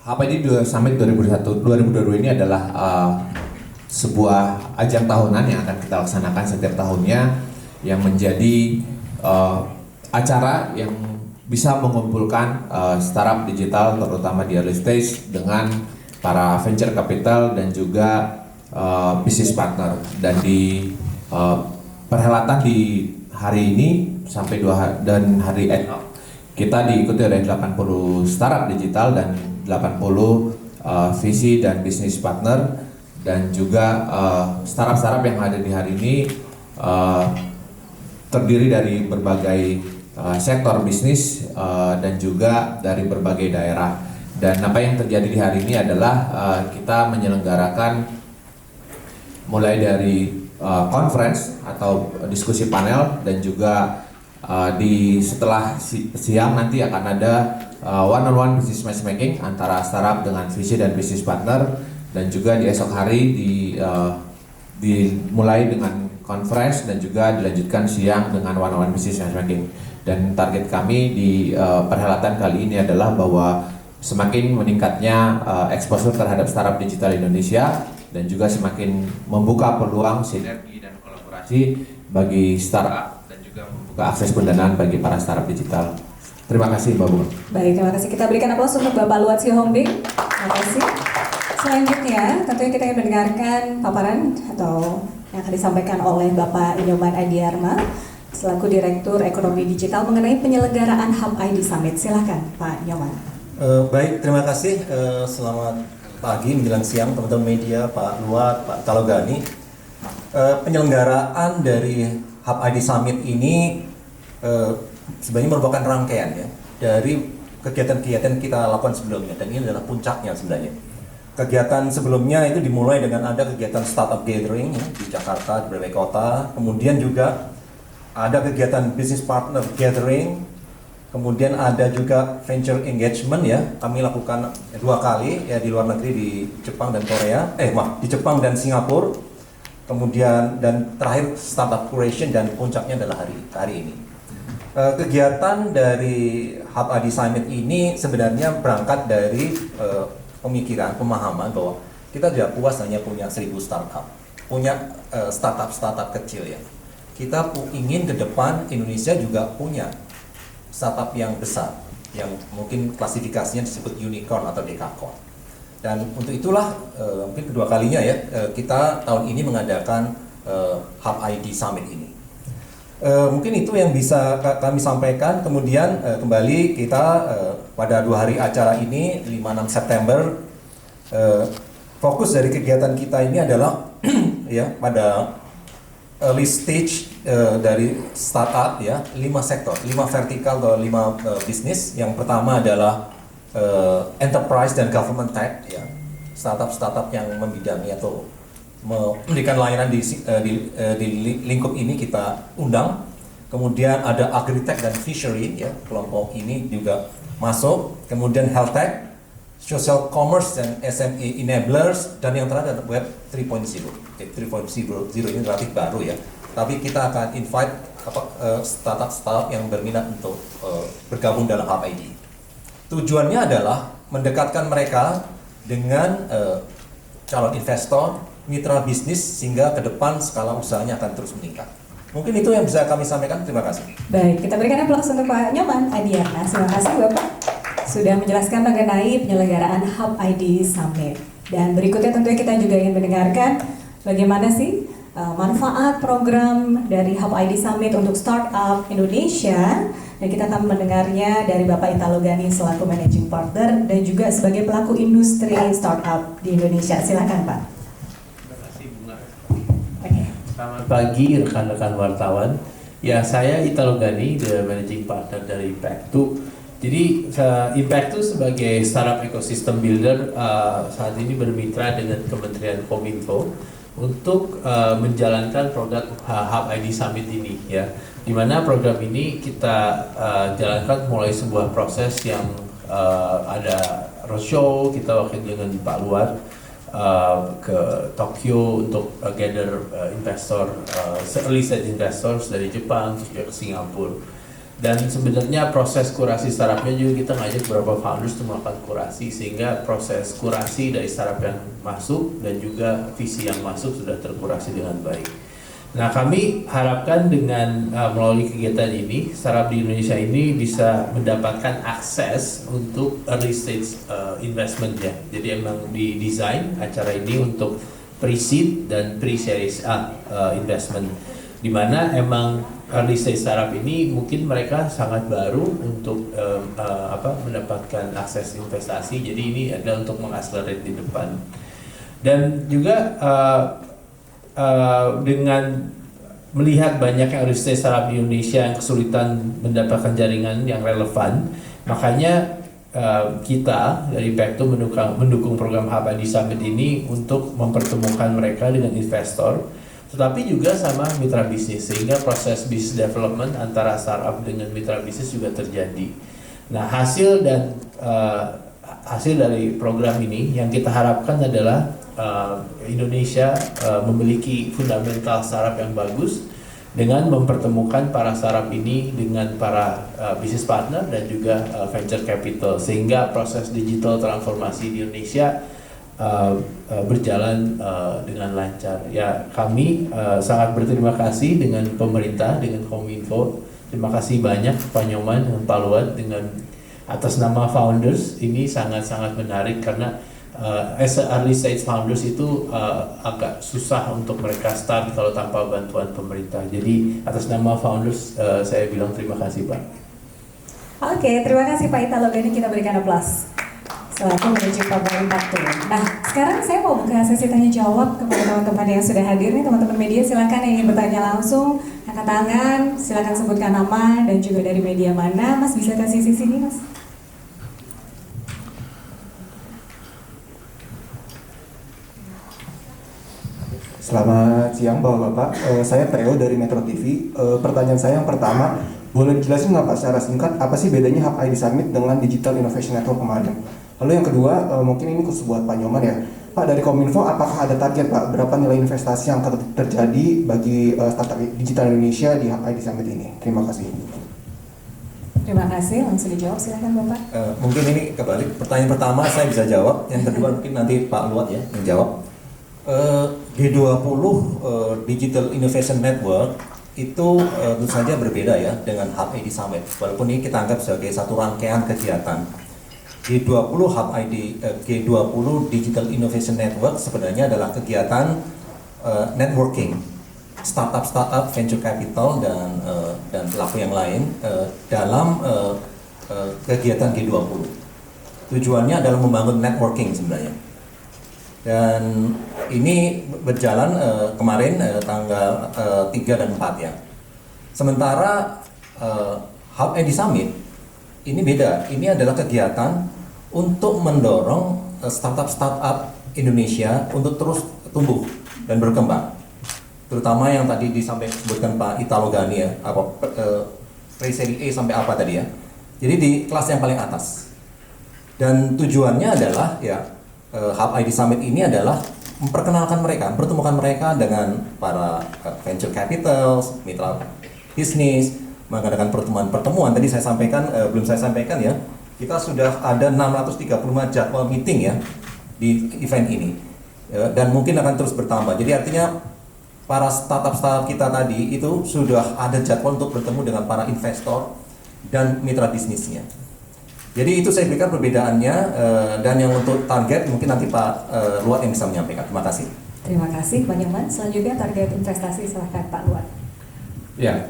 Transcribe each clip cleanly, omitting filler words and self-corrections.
HPD Summit 2022 ini adalah sebuah ajang tahunan yang akan kita laksanakan setiap tahunnya, yang menjadi acara yang bisa mengumpulkan startup digital terutama di early stage dengan para venture capital dan juga business partner. Dan di perhelatan di hari ini sampai dan hari kita diikuti oleh 80 startup digital dan 80 visi dan bisnis partner, dan juga startup-startup yang ada di hari ini terdiri dari berbagai sektor bisnis dan juga dari berbagai daerah. Dan apa yang terjadi di hari ini adalah kita menyelenggarakan mulai dari conference atau diskusi panel, dan juga setelah siang nanti akan ada one-on-one business matchmaking antara startup dengan visi dan bisnis partner, dan juga di esok hari dimulai dengan conference dan juga dilanjutkan siang dengan one-on-one business matchmaking. Dan target kami di perhelatan kali ini adalah bahwa semakin meningkatnya exposure terhadap startup digital Indonesia, dan juga semakin membuka peluang sinergi dan kolaborasi bagi startup, dan juga membuka akses pendanaan bagi para startup digital. Terima kasih, Mbak Bunga. Baik, terima kasih. Kita berikan aplaus untuk Bapak Luat Sihombing. Terima kasih. Selanjutnya, tentunya kita akan mendengarkan paparan atau yang akan disampaikan oleh Bapak Inyoman Adiarma selaku Direktur Ekonomi Digital mengenai penyelenggaraan Hub ID Summit. Silakan, Pak Inyoman. Baik, terima kasih. Selamat pagi menjelang siang teman-teman media, Pak Luat, Pak Talogani. Penyelenggaraan dari Hub ID Summit ini sebenarnya merupakan rangkaian ya dari kegiatan-kegiatan kita lakukan sebelumnya, dan ini adalah puncaknya sebenarnya. Kegiatan sebelumnya itu dimulai dengan ada kegiatan startup gathering ya, di Jakarta, di berbagai kota, kemudian juga ada kegiatan business partner gathering, kemudian ada juga venture engagement ya, kami lakukan 2 kali ya di luar negeri, di Jepang dan di Jepang dan Singapura, kemudian dan terakhir startup curation, dan puncaknya adalah hari ini. Kegiatan dari Hub ID Summit ini sebenarnya berangkat dari pemikiran, pemahaman bahwa kita tidak puas hanya punya 1000 startup, punya startup kecil ya. Kita ingin ke depan Indonesia juga punya startup yang besar, yang mungkin klasifikasinya disebut unicorn atau dekakorn. Dan untuk itulah mungkin kedua kalinya ya kita tahun ini mengadakan Hub ID Summit ini. Mungkin itu yang bisa kami sampaikan. Kemudian kembali kita pada 2 hari acara ini 5-6 September, fokus dari kegiatan kita ini adalah ya pada early stage dari startup ya, 5 sektor, 5 vertikal atau 5 bisnis. Yang pertama adalah enterprise dan government tech ya, startup yang membidangi atau memberikan layanan di lingkup ini kita undang. Kemudian ada agritech dan fishery ya, kelompok ini juga masuk. Kemudian health tech, social commerce dan SME enablers, dan yang terakhir ada web 3.0. 3.0 ini relatif baru ya, tapi kita akan invite startup yang berminat untuk bergabung dalam Hub ID. Tujuannya adalah mendekatkan mereka dengan calon investor, mitra bisnis, sehingga ke depan skala usahanya akan terus meningkat. Mungkin itu yang bisa kami sampaikan. Terima kasih. Baik, kita berikan aplaus untuk Pak Inyoman Adiarma. Terima kasih Bapak sudah menjelaskan mengenai penyelenggaraan Hub ID Summit. Dan berikutnya tentunya kita juga ingin mendengarkan bagaimana sih manfaat program dari Hub ID Summit untuk startup Indonesia. Dan kita akan mendengarnya dari Bapak Italo Gani selaku Managing Partner dan juga sebagai pelaku industri startup di Indonesia. Silakan Pak. Selamat pagi rekan-rekan wartawan. Ya, saya Italo Gani, the Managing Partner dari Impact2. Jadi Impact2 sebagai startup ecosystem builder saat ini bermitra dengan Kementerian Kominfo untuk menjalankan produk Hub ID Summit ini ya. Di mana program ini kita jalankan mulai sebuah proses yang ada roadshow, kita wakil dengan Pak Luat ke Tokyo untuk gather investor, early stage investors dari Jepang, terus juga ke Singapura. Dan sebenarnya proses kurasi startupnya juga kita ngajak beberapa founders untuk melakukan kurasi, sehingga proses kurasi dari startup yang masuk dan juga visi yang masuk sudah terkurasi dengan baik. Nah, kami harapkan dengan melalui kegiatan ini, startup di Indonesia ini bisa mendapatkan akses untuk early stage investment ya. Jadi emang didesain acara ini untuk pre-seed dan pre-series A investment, di mana emang early stage startup ini mungkin mereka sangat baru untuk mendapatkan akses investasi. Jadi ini adalah untuk mengakselerate di depan. Dan juga dengan melihat banyaknya early stage startup di Indonesia yang kesulitan mendapatkan jaringan yang relevan, makanya kita dari Pektu mendukung program Hub ID Summit ini untuk mempertemukan mereka dengan investor, tetapi juga sama mitra bisnis, sehingga proses business development antara startup dengan mitra bisnis juga terjadi. Nah, hasil dari program ini yang kita harapkan adalah Indonesia memiliki fundamental startup yang bagus dengan mempertemukan para startup ini dengan para business partner dan juga venture capital, sehingga proses digital transformasi di Indonesia berjalan dengan lancar. Ya, kami sangat berterima kasih dengan pemerintah, dengan Kominfo. Terima kasih banyak Pak Nyoman dan Pak Luat dengan atas nama founders. Ini sangat-sangat menarik karena as a early stage founders itu agak susah untuk mereka start kalau tanpa bantuan pemerintah. Jadi atas nama founders saya bilang terima kasih Pak. Oke, terima kasih Pak Italo Gani, kita berikan aplaus selaku Managing Partner Pektu. Nah, sekarang saya mau buka sesi tanya jawab kepada teman-teman yang sudah hadir nih, teman-teman media. Silakan yang ingin bertanya langsung, angkat tangan, silakan sebutkan nama dan juga dari media mana. Mas bisa kasih sisi sini, Mas. Selamat siang Bapak-Bapak, saya Theo dari Metro TV. Pertanyaan saya yang pertama, boleh dijelasin nggak Pak secara singkat apa sih bedanya Hub ID Summit dengan Digital Innovation Network kemarin? Lalu yang kedua, mungkin ini khusus buat Pak Nyoman ya. Pak, dari Kominfo apakah ada target Pak berapa nilai investasi yang terjadi bagi startup digital Indonesia di Hub ID Summit ini? Terima kasih. Terima kasih, langsung dijawab silakan Bapak. Mungkin ini kebalik, pertanyaan pertama saya bisa jawab, yang kedua mungkin nanti Pak Luat ya yang jawab. G20 Digital Innovation Network itu tentu saja berbeda ya dengan Hub ID Summit, walaupun ini kita anggap sebagai satu rangkaian kegiatan. G20 Digital Innovation Network sebenarnya adalah kegiatan networking startup, venture capital dan pelaku yang lain dalam kegiatan G20. Tujuannya adalah membangun networking sebenarnya. Dan ini berjalan kemarin tanggal 3 dan 4 ya. Sementara Hub ID Summit ini beda. Ini adalah kegiatan untuk mendorong startup Indonesia untuk terus tumbuh dan berkembang. Terutama yang tadi disebutkan Pak Italo Gani ya, pre-seri A sampai apa tadi ya. Jadi di kelas yang paling atas. Dan tujuannya adalah ya Hub ID Summit ini adalah memperkenalkan mereka, mempertemukan mereka dengan para venture capital, mitra bisnis, mengadakan pertemuan-pertemuan. Tadi saya sampaikan, belum saya sampaikan ya, kita sudah ada 635 jadwal meeting ya di event ini, dan mungkin akan terus bertambah. Jadi artinya para startup kita tadi itu sudah ada jadwal untuk bertemu dengan para investor dan mitra bisnisnya. Jadi itu saya berikan perbedaannya, dan yang untuk target mungkin nanti Pak Luat yang bisa menyampaikan. Terima kasih. Terima kasih Pak Nyoman. Selanjutnya target investasi silahkan Pak Luat. Ya,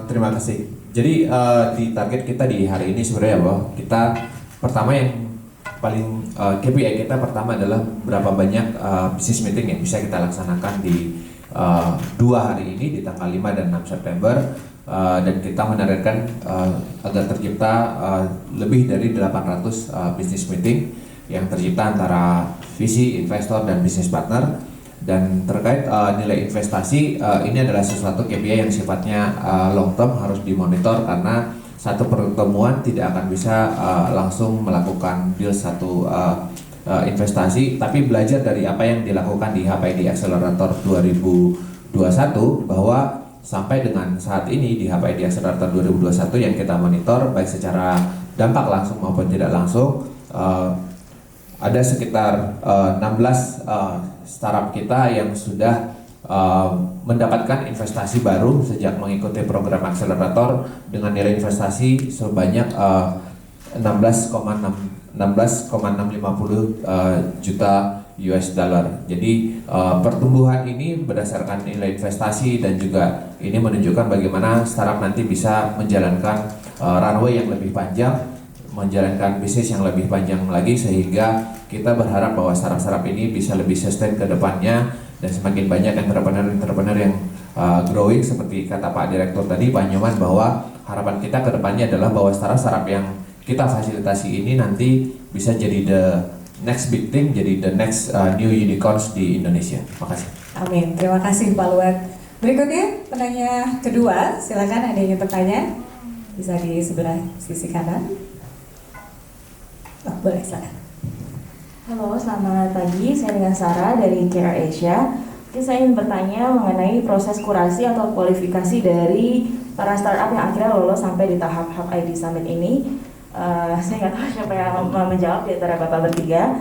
terima kasih. Jadi di target kita di hari ini sebenarnya bahwa kita pertama yang paling KPI kita pertama adalah berapa banyak business meeting yang bisa kita laksanakan di 2 hari ini di tanggal 5 dan 6 September. Dan kita menargetkan agar tercipta lebih dari 800 business meeting yang tercipta antara visi, investor, dan business partner. Dan terkait nilai investasi, ini adalah sesuatu KPI yang sifatnya long term, harus dimonitor karena satu pertemuan tidak akan bisa langsung melakukan deal satu investasi, tapi belajar dari apa yang dilakukan di Hub ID Accelerator 2021 bahwa sampai dengan saat ini di Hub ID Accelerator 2021 yang kita monitor baik secara dampak langsung maupun tidak langsung, ada sekitar 16 startup kita yang sudah mendapatkan investasi baru sejak mengikuti program akselerator dengan nilai investasi sebanyak 16,650 juta US dollar. Jadi pertumbuhan ini berdasarkan nilai investasi dan juga ini menunjukkan bagaimana startup nanti bisa menjalankan runway yang lebih panjang, menjalankan bisnis yang lebih panjang lagi, sehingga kita berharap bahwa startup-startup ini bisa lebih sustain ke depannya dan semakin banyak entrepreneur yang growing seperti kata Pak Direktur tadi, Pak Nyoman, bahwa harapan kita ke depannya adalah bahwa startup-startup yang kita fasilitasi ini nanti bisa jadi the next big thing, jadi the next new unicorns di Indonesia. Makasih. Amin. Terima kasih Pak Luat. Berikutnya penanya kedua, silakan ada yang ingin bertanya. Bisa di sebelah sisi kanan. Oh, boleh silakan. Halo, selamat pagi. Saya dengan Sarah dari Care Asia. Jadi saya ingin bertanya mengenai proses kurasi atau kualifikasi dari para startup yang akhirnya lolos sampai di tahap Hub ID Summit ini. Saya nggak tahu siapa yang mau menjawab di antara Bapak bertiga.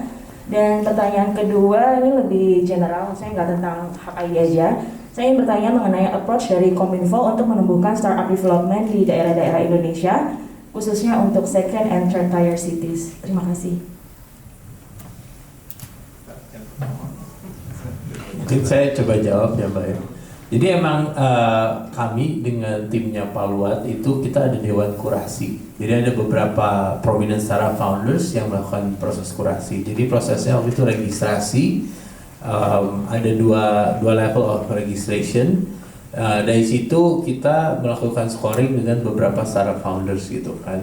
Dan pertanyaan kedua ini lebih general, saya nggak tentang Hub ID aja. Saya ingin bertanya mengenai approach dari Kominfo untuk menumbuhkan startup development di daerah-daerah Indonesia, khususnya untuk second and third tier cities. Terima kasih. Mungkin saya coba jawab ya Mbak ya. Jadi emang kami dengan timnya Pak Luat itu kita ada dewan kurasi. Jadi ada beberapa prominent startup founders yang melakukan proses kurasi. Jadi prosesnya waktu itu registrasi, ada dua level of registration. Dari situ kita melakukan scoring dengan beberapa startup founders gitu kan.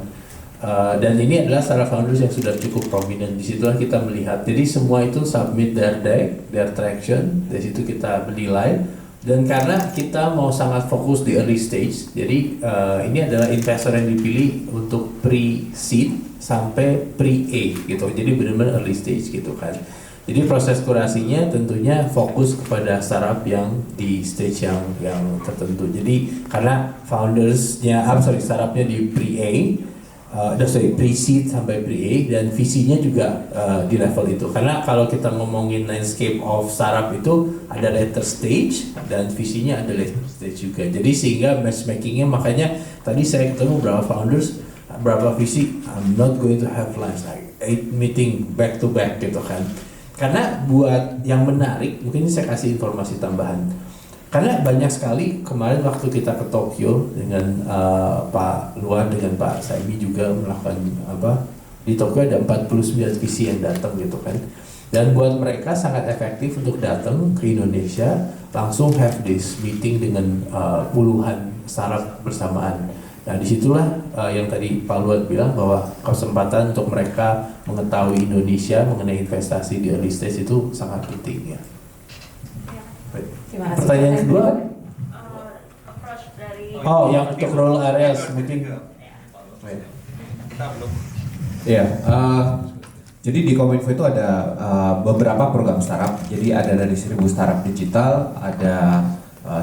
Dan ini adalah startup founders yang sudah cukup prominent. Disitulah kita melihat. Jadi semua itu submit their deck, their traction. Dari situ kita menilai. Dan karena kita mau sangat fokus di early stage, jadi ini adalah investor yang dipilih untuk pre-seed sampai pre-A gitu. Jadi benar-benar early stage gitu kan. Jadi proses kurasinya tentunya fokus kepada startup yang di stage yang tertentu. Jadi karena startupnya di pre-A, pre-seed sampai pre-A, dan visinya juga di level itu. Karena kalau kita ngomongin landscape of startup itu ada later stage dan visinya ada later stage juga. Jadi sehingga matchmakingnya, makanya tadi saya ketemu beberapa founders, beberapa visi, I'm not going to have lunch, like 8 meeting back to back gitu kan. Karena buat yang menarik, mungkin saya kasih informasi tambahan. Karena banyak sekali kemarin waktu kita ke Tokyo dengan Pak Luan dengan Pak Saimi juga melakukan di Tokyo ada 49 visi yang datang gitu kan. Dan buat mereka sangat efektif untuk datang ke Indonesia, langsung have this meeting dengan puluhan startup bersamaan. Nah disitulah yang tadi Pak Luan bilang bahwa kesempatan untuk mereka mengetahui Indonesia mengenai investasi di early stage itu sangat penting ya. Pertanyaan kedua, yang untuk rural areas mungkin. Ya, jadi di Kominfo itu ada beberapa program startup. Jadi ada dari 1000 startup digital, ada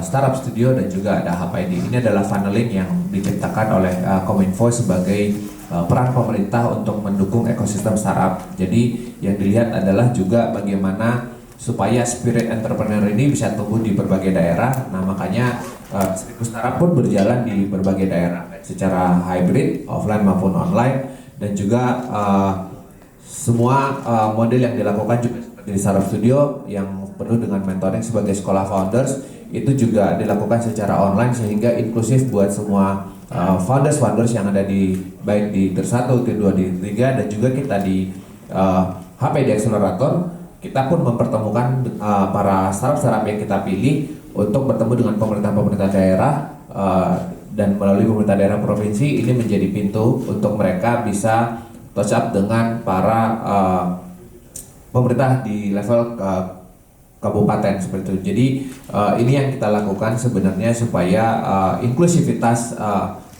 startup studio, dan juga ada Hub ID. Ini adalah funneling yang diciptakan oleh Kominfo sebagai peran pemerintah untuk mendukung ekosistem startup. Jadi yang dilihat adalah juga bagaimana supaya spirit entrepreneur ini bisa tumbuh di berbagai daerah. Nah makanya 1000 startup pun berjalan di berbagai daerah secara hybrid, offline maupun online, dan juga semua model yang dilakukan juga seperti di Startup Studio yang penuh dengan mentoring sebagai sekolah founders itu juga dilakukan secara online sehingga inklusif buat semua founders yang ada di baik di Tier 1, Tier 2, Tier 3, dan juga kita di HPD Accelerator. Kita pun mempertemukan para startup yang kita pilih untuk bertemu dengan pemerintah daerah dan melalui pemerintah daerah provinsi ini menjadi pintu untuk mereka bisa touch up dengan para pemerintah di level kabupaten seperti itu. Jadi ini yang kita lakukan sebenarnya supaya inklusivitas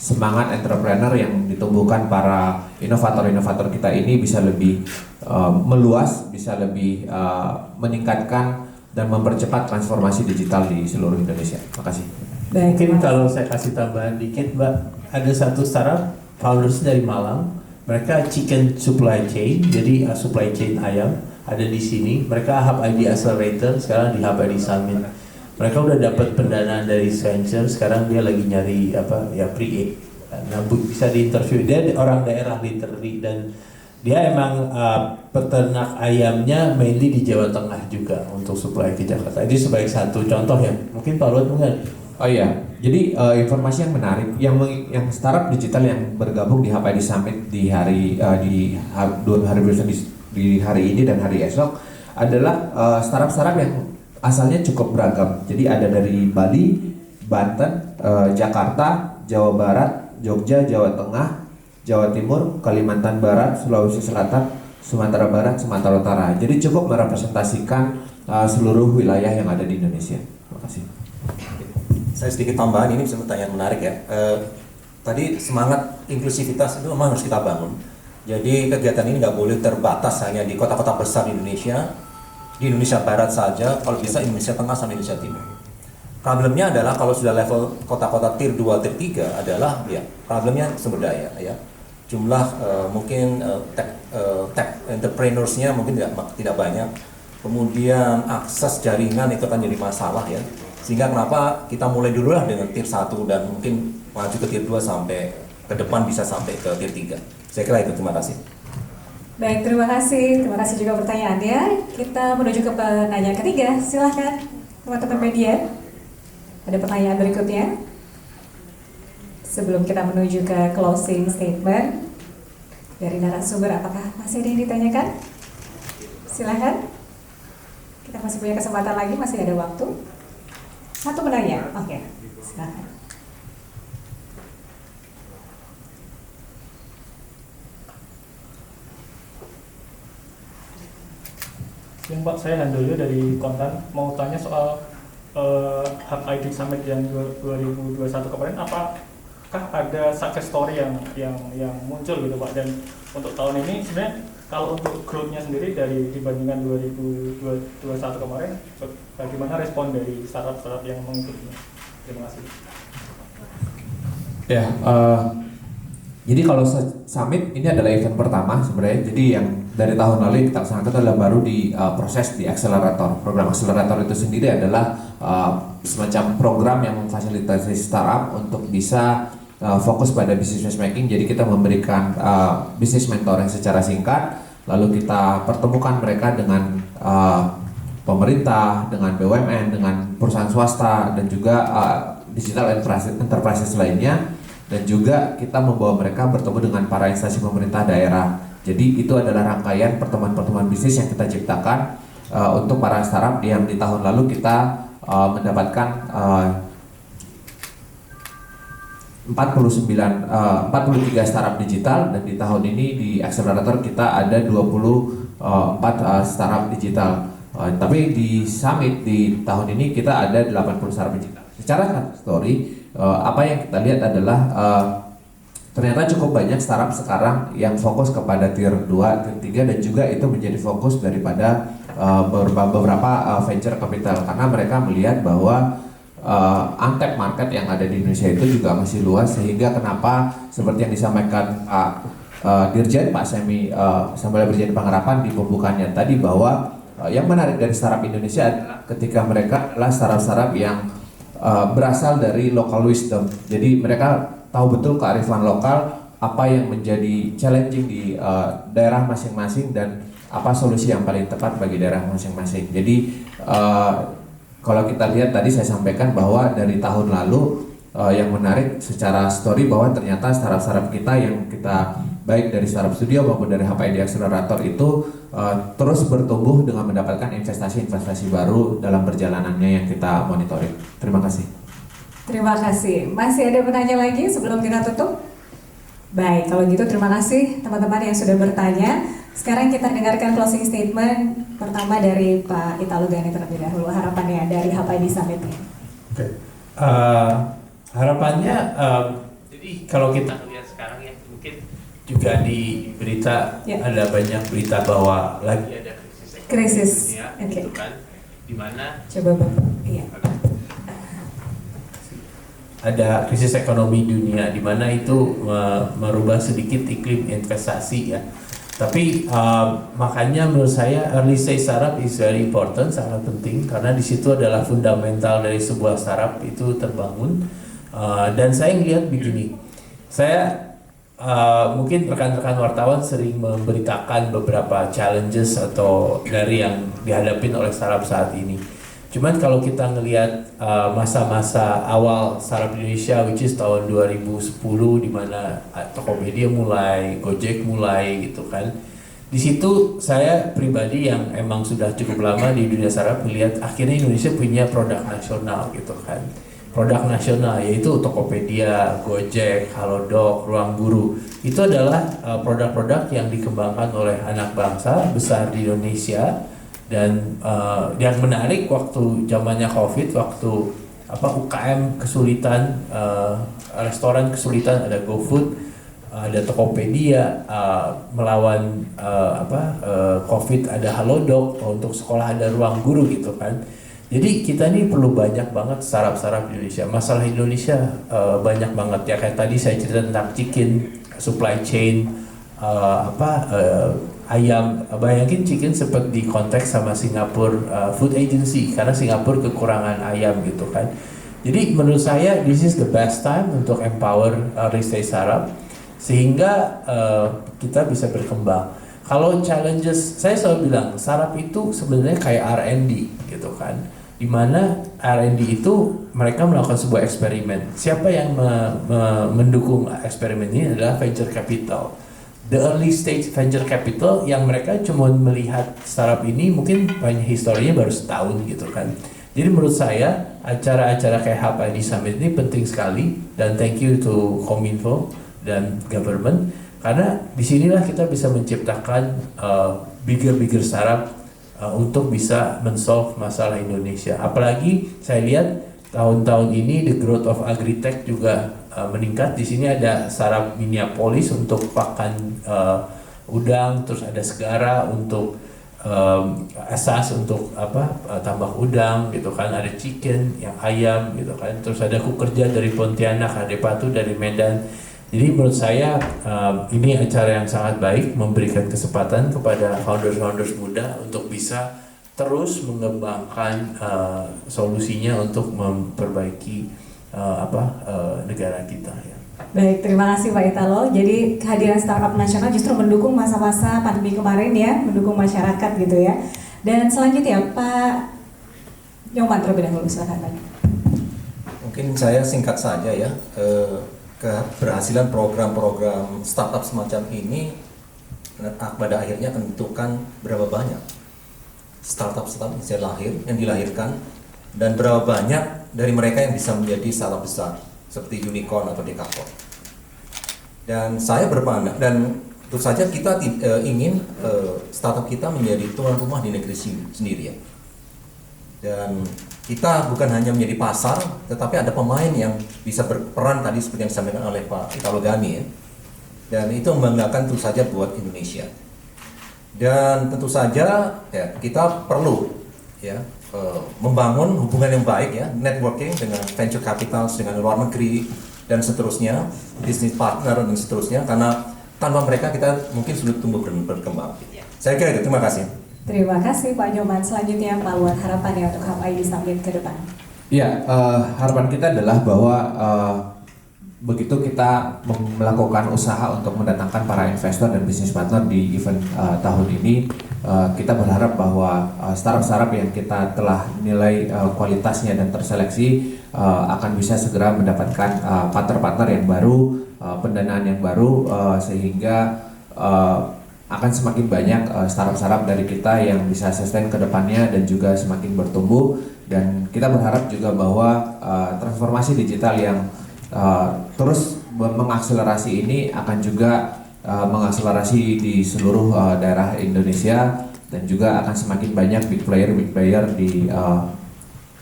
semangat entrepreneur yang ditumbuhkan para inovator-inovator kita ini bisa lebih meluas, bisa lebih meningkatkan dan mempercepat transformasi digital di seluruh Indonesia. Terima kasih. Baik, Mungkin terima kasih. kalau saya kasih tambahan dikit, Mbak, ada satu startup founders dari Malang, mereka chicken supply chain, jadi supply chain ayam ada di sini. Mereka Hub ID Accelerator, sekarang di Hub ID Summit. Mereka udah dapat pendanaan dari venture, sekarang dia lagi nyari pre-A. Nah, bisa diinterview, dia orang daerah literally, dan dia emang peternak ayamnya mainly di Jawa Tengah juga untuk supply ke Jakarta. Ini sebagai satu contoh ya. Mungkin Pak Luhut mungkin. Oh iya, jadi informasi yang menarik, yang startup digital yang bergabung di Hub ID Summit di hari dua hari besok di hari ini dan hari esok adalah startup yang asalnya cukup beragam. Jadi ada dari Bali, Banten, Jakarta, Jawa Barat, Jogja, Jawa Tengah, Jawa Timur, Kalimantan Barat, Sulawesi Selatan, Sumatera Barat, Sumatera Utara. Jadi cukup merepresentasikan seluruh wilayah yang ada di Indonesia. Terima kasih. Saya sedikit tambahan, ini pertanyaan menarik ya. Tadi semangat inklusivitas itu memang harus kita bangun. Jadi kegiatan ini nggak boleh terbatas hanya di kota-kota besar di Indonesia Barat saja, kalau bisa Indonesia Tengah sampai Indonesia Timur. Problemnya adalah kalau sudah level kota-kota tier 2, tier 3 adalah ya problemnya sumber daya ya. Jumlah mungkin tech entrepreneurs-nya mungkin tidak banyak. Kemudian akses jaringan itu akan jadi masalah ya. Sehingga kenapa kita mulai dulu lah dengan tier 1 dan mungkin maju ke tier 2 sampai ke depan bisa sampai ke tier 3. Saya kira itu, terima kasih. Baik, terima kasih. Terima kasih juga pertanyaannya. Kita menuju ke penanya ketiga. Silahkan teman-teman media. Ada pertanyaan berikutnya. Sebelum kita menuju ke closing statement dari narasumber, apakah masih ada yang ditanyakan? Silahkan. Kita masih punya kesempatan lagi, masih ada waktu. Satu penanya, oke. Silahkan. Yang Pak, saya Handoyo dari Kontan, mau tanya soal Hub ID Summit yang 2021 kemarin, apakah ada success story yang muncul gitu Pak? Dan untuk tahun ini sebenarnya kalau untuk growth-nya sendiri dibandingkan 2021 kemarin, bagaimana respon dari startup-startup yang mengikutinya? Terima kasih. Ya, jadi kalau summit ini adalah event pertama sebenarnya. Jadi yang dari tahun lalu yang kita laksanakan adalah baru di proses di akselerator. Program akselerator itu sendiri adalah semacam program yang memfasilitasi startup untuk bisa fokus pada business matchmaking. Jadi kita memberikan business mentoring secara singkat, lalu kita pertemukan mereka dengan pemerintah, dengan BUMN, dengan perusahaan swasta, dan juga digital enterprises lainnya, dan juga kita membawa mereka bertemu dengan para instansi pemerintah daerah. Jadi itu adalah rangkaian pertemuan-pertemuan bisnis yang kita ciptakan untuk para startup yang di tahun lalu kita mendapatkan 43 startup digital, dan di tahun ini di akselerator kita ada 24 startup digital. Tapi di summit di tahun ini kita ada 80 startup digital. Secara story, apa yang kita lihat adalah ternyata cukup banyak startup sekarang yang fokus kepada tier 2, tier 3, dan juga itu menjadi fokus daripada beberapa venture capital, karena mereka melihat bahwa untapped market yang ada di Indonesia itu juga masih luas, sehingga kenapa seperti yang disampaikan Dirjen Pak Semi Sambal Dirjen Pengharapan di pembukaannya tadi, bahwa yang menarik dari startup Indonesia adalah ketika mereka adalah startup yang berasal dari local wisdom. Jadi mereka tahu betul kearifan lokal, apa yang menjadi challenging di daerah masing-masing, dan apa solusi yang paling tepat bagi daerah masing-masing. Jadi kalau kita lihat tadi saya sampaikan bahwa dari tahun lalu yang menarik secara story bahwa ternyata startup-startup kita yang kita baik dari startup studio maupun dari Hub ID Accelerator itu terus bertumbuh dengan mendapatkan investasi-investasi baru dalam perjalanannya yang kita monitoring. Terima kasih. Terima kasih. Masih ada penanya lagi sebelum kita tutup? Baik, kalau gitu terima kasih teman-teman yang sudah bertanya. Sekarang kita dengarkan closing statement pertama dari Pak Italo Gani terlebih dahulu. Harapannya dari Hub ID Summit ini. Oke. Harapannya, jadi kalau kita lihat sekarang ya, mungkin juga di berita ada banyak berita bahwa lagi ada krisis Oke. gitu kan, di mana Coba Bapak. Iya. ada krisis ekonomi dunia di mana itu merubah sedikit iklim investasi ya. Tapi makanya menurut saya early stage startup is very important, sangat penting karena di situ adalah fundamental dari sebuah startup itu terbangun. Dan saya ngelihat begini, saya mungkin rekan-rekan wartawan sering memberitakan beberapa challenges atau dari yang dihadapin oleh startup saat ini. Cuman kalau kita ngelihat masa-masa awal startup Indonesia, which is tahun 2010 di mana Tokopedia mulai, Gojek mulai gitu kan. Di situ saya pribadi yang emang sudah cukup lama di dunia startup melihat akhirnya Indonesia punya produk nasional gitu kan. Produk nasional yaitu Tokopedia, Gojek, Halodoc, Ruang Guru. Itu adalah produk-produk yang dikembangkan oleh anak bangsa besar di Indonesia. Dan yang menarik waktu zamannya COVID, waktu UKM kesulitan, restoran kesulitan, ada GoFood, ada Tokopedia, melawan COVID ada Halodoc, untuk sekolah ada Ruang Guru gitu kan. Jadi kita ini perlu banyak banget startup-startup Indonesia. Masalah Indonesia banyak banget ya, kayak tadi saya cerita tentang chicken supply chain, ayam. Bayangin chicken sempat di konteks sama Singapore Food Agency karena Singapura kekurangan ayam gitu kan. Jadi menurut saya this is the best time untuk empower early stage startup sehingga kita bisa berkembang. Kalau challenges, saya selalu bilang startup itu sebenarnya kayak R&D gitu kan, dimana R&D itu mereka melakukan sebuah eksperimen. Siapa yang mendukung eksperimen ini adalah venture capital. The early stage venture capital yang mereka cuma melihat startup ini mungkin banyak historinya baru setahun gitu kan. Jadi menurut saya acara-acara kayak Hub ID Summit ini penting sekali, dan thank you to Kominfo dan government karena disinilah kita bisa menciptakan bigger startup untuk bisa men-solve masalah Indonesia. Apalagi saya lihat tahun-tahun ini the growth of agritech juga meningkat. Di sini ada startup Minneapolis untuk pakan udang, terus ada Segara untuk asas untuk tambak udang gitu kan, ada chicken yang ayam gitu kan, terus ada Kukerja dari Pontianak, ada Patu dari Medan. Jadi menurut saya ini acara yang sangat baik, memberikan kesempatan kepada founders muda untuk bisa terus mengembangkan solusinya untuk memperbaiki negara kita ya. Baik, terima kasih Pak Italo. Jadi kehadiran startup nasional justru mendukung masa-masa pandemi kemarin ya, mendukung masyarakat gitu ya. Dan selanjutnya Pak Nyoman terlebih dahulu, silakan Pak. Mungkin saya singkat saja ya, keberhasilan program-program startup semacam ini pada akhirnya akan menentukan berapa banyak startup yang dilahirkan dan berapa banyak dari mereka yang bisa menjadi startup besar seperti unicorn atau dekakorn. Dan saya berpandang, dan tentu saja kita ingin startup kita menjadi tuan rumah di negeri sendiri ya. Dan kita bukan hanya menjadi pasar, tetapi ada pemain yang bisa berperan tadi seperti yang disampaikan oleh Pak Italo Gani ya. Dan itu membanggakan tentu saja buat Indonesia. Dan tentu saja ya kita perlu ya membangun hubungan yang baik ya, networking dengan venture capital, dengan luar negeri dan seterusnya, business partner dan seterusnya, karena tanpa mereka kita mungkin sulit tumbuh berkembang. Saya kira itu, terima kasih. Terima kasih Pak Nyoman. Selanjutnya Pak Luan, harapannya untuk Hub ID Summit ke depan. Ya, harapan kita adalah bahwa begitu kita melakukan usaha untuk mendatangkan para investor dan bisnis partner di event tahun ini, kita berharap bahwa startup-startup yang kita telah nilai kualitasnya dan terseleksi akan bisa segera mendapatkan partner-partner yang baru, pendanaan yang baru, sehingga akan semakin banyak startup-startup dari kita yang bisa sustain ke depannya dan juga semakin bertumbuh. Dan kita berharap juga bahwa transformasi digital yang terus mengakselerasi ini akan juga mengakselerasi di seluruh daerah Indonesia, dan juga akan semakin banyak big player di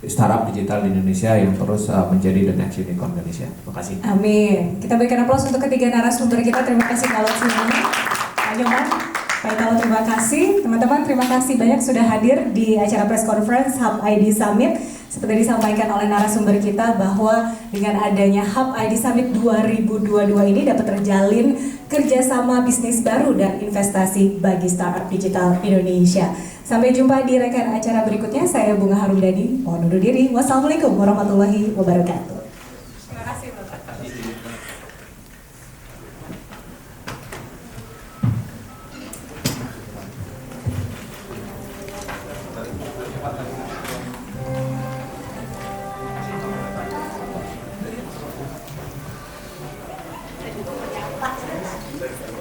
startup digital di Indonesia yang terus menjadi the next unicorn Indonesia. Terima kasih. Amin. Kita berikan aplaus untuk ketiga narasumber kita. Terima kasih Pak Luan. Pak Nyoman. Pak Italo, terima kasih. Teman-teman, terima kasih banyak sudah hadir di acara press conference Hub ID Summit. Seperti disampaikan oleh narasumber kita bahwa dengan adanya Hub ID Summit 2022 ini dapat terjalin kerjasama bisnis baru dan investasi bagi startup digital Indonesia. Sampai jumpa di rekan acara berikutnya. Saya Bunga Harumdani, mohon undur diri. Wassalamualaikum warahmatullahi wabarakatuh.